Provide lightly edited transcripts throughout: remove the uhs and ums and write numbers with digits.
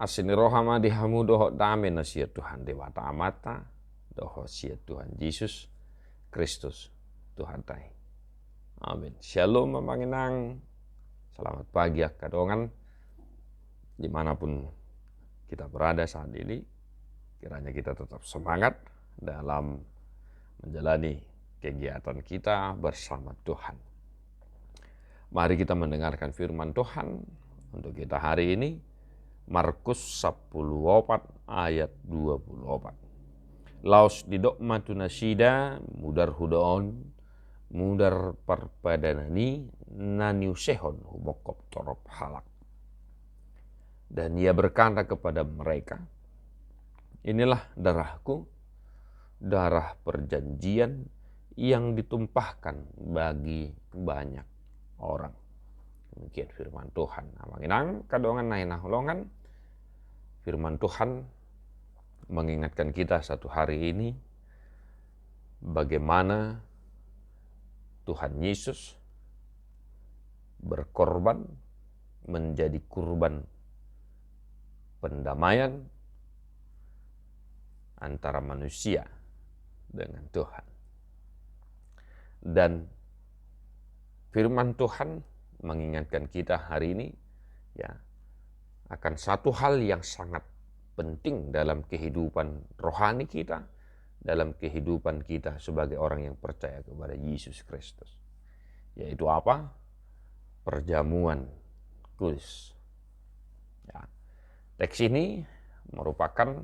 Asini rohama dihamu doho dame na sia Tuhan dewata amata doho sia Tuhan Yesus Kristus Tuhan tai. Amin. Shalom mamanginang. Selamat pagi kadongan dimanapun kita berada saat ini. Kiranya kita tetap semangat dalam menjalani kegiatan kita bersama Tuhan. Mari kita mendengarkan firman Tuhan untuk kita hari ini. Markus 14 ayat 24. Laos didok matuna sida mudar hudaon mudar parpadanani naniu sehon humokop torop halak. Dan ia berkata kepada mereka, inilah darahku, darah perjanjian yang ditumpahkan bagi banyak orang. Demikian firman Tuhan. Amanginang kadongan nainah holongan. Firman Tuhan mengingatkan kita satu hari ini bagaimana Tuhan Yesus berkorban menjadi kurban pendamaian antara manusia dengan Tuhan. Dan firman Tuhan mengingatkan kita hari ini ya akan satu hal yang sangat penting dalam kehidupan rohani kita, dalam kehidupan kita sebagai orang yang percaya kepada Yesus Kristus. Yaitu apa? Perjamuan kudus. Ya. Teks ini merupakan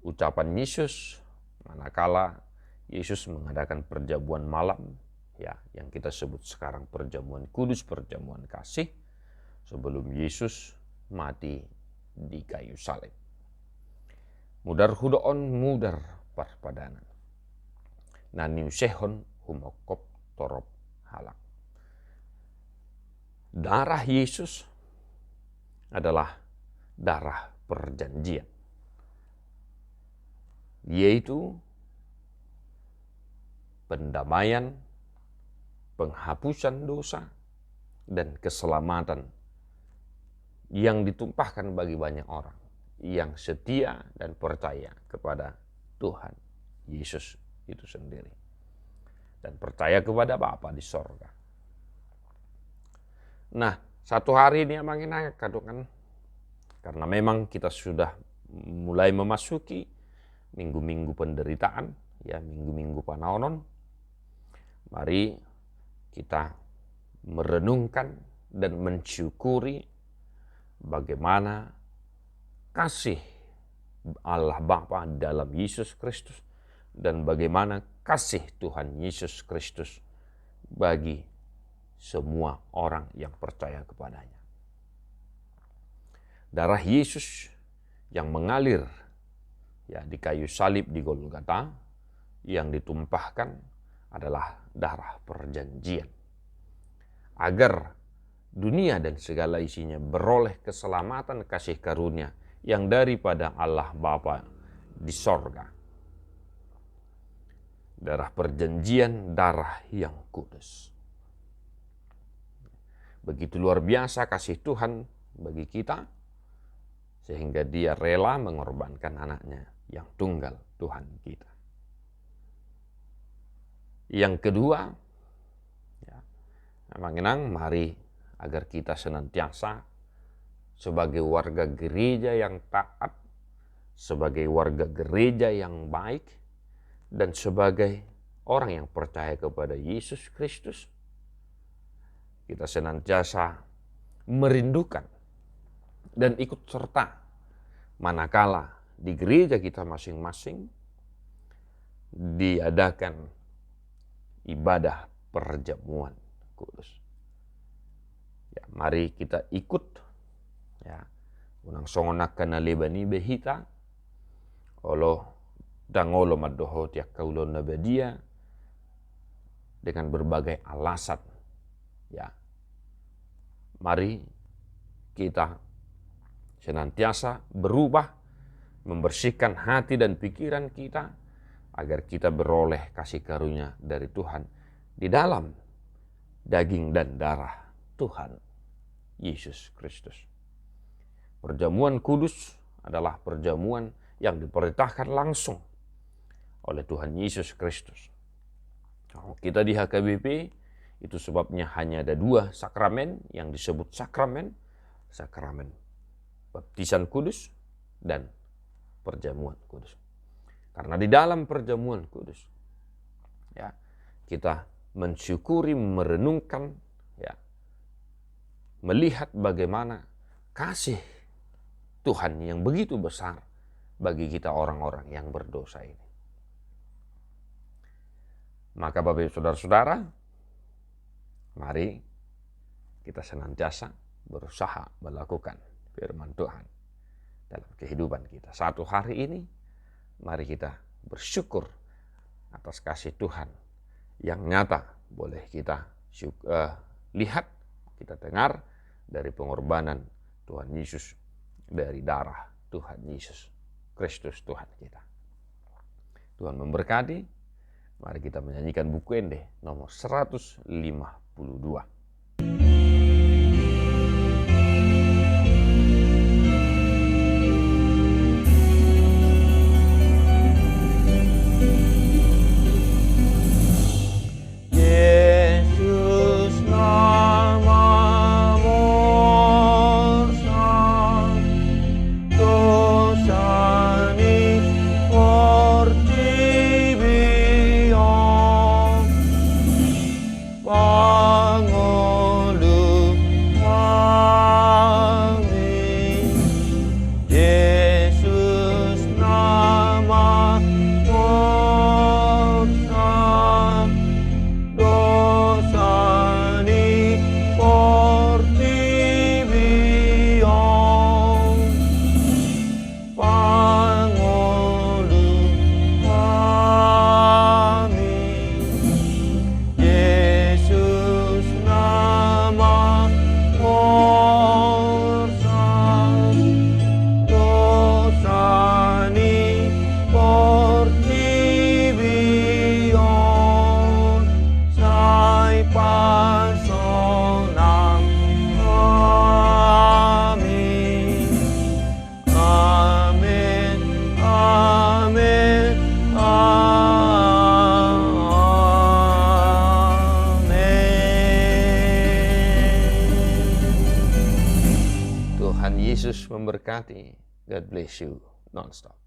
ucapan Yesus manakala Yesus mengadakan perjamuan malam, ya, yang kita sebut sekarang perjamuan kudus, perjamuan kasih, sebelum Yesus mati di kayu salib. Mudar hudoon mudar parpadanan. Naniu sehon humokop torop halak. Darah Yesus adalah darah perjanjian. Yaitu pendamaian, penghapusan dosa, dan keselamatan yang ditumpahkan bagi banyak orang yang setia dan percaya kepada Tuhan Yesus itu sendiri dan percaya kepada Bapa di sorga. Nah, satu hari ini amanginang kadongan karena memang kita sudah mulai memasuki minggu-minggu penderitaan, ya, minggu-minggu panaonon. Mari kita merenungkan dan mensyukuri bagaimana kasih Allah Bapa dalam Yesus Kristus dan bagaimana kasih Tuhan Yesus Kristus bagi semua orang yang percaya kepadanya. Darah Yesus yang mengalir ya di kayu salib di Golgota yang ditumpahkan adalah darah perjanjian. Agar dunia dan segala isinya beroleh keselamatan kasih karunia yang daripada Allah Bapa di sorga. Darah perjanjian, darah yang kudus. Begitu luar biasa kasih Tuhan bagi kita, sehingga dia rela mengorbankan anaknya yang tunggal, Tuhan kita. Yang kedua, ya, amanginang mari agar kita senantiasa sebagai warga gereja yang taat, sebagai warga gereja yang baik, dan sebagai orang yang percaya kepada Yesus Kristus, kita senantiasa merindukan dan ikut serta manakala di gereja kita masing-masing diadakan ibadah perjamuan kudus. Ya, mari kita ikut ya unang songonakan na lebani behita olo dangolo madoho tiak kaulon na bedia dengan berbagai alasan. Ya, mari kita senantiasa berubah, membersihkan hati dan pikiran kita agar kita beroleh kasih karunia dari Tuhan di dalam daging dan darah Tuhan Yesus Kristus. Perjamuan kudus adalah perjamuan yang diperintahkan langsung oleh Tuhan Yesus Kristus. Kita di HKBP, itu sebabnya hanya ada 2 sakramen yang disebut sakramen. Sakramen baptisan kudus dan perjamuan kudus. Karena di dalam perjamuan kudus, ya, kita mensyukuri, merenungkan, ya, melihat bagaimana kasih Tuhan yang begitu besar bagi kita orang-orang yang berdosa ini. Maka Bapak Ibu Saudara-saudara, mari kita senantiasa berusaha melakukan firman Tuhan dalam kehidupan kita. Satu hari ini, mari kita bersyukur atas kasih Tuhan yang nyata boleh kita lihat, kita dengar dari pengorbanan Tuhan Yesus, dari darah Tuhan Yesus Kristus Tuhan kita. Tuhan memberkati. Mari kita menyanyikan buku Ende nomor 152. Yesus memberkati. God bless you non-stop.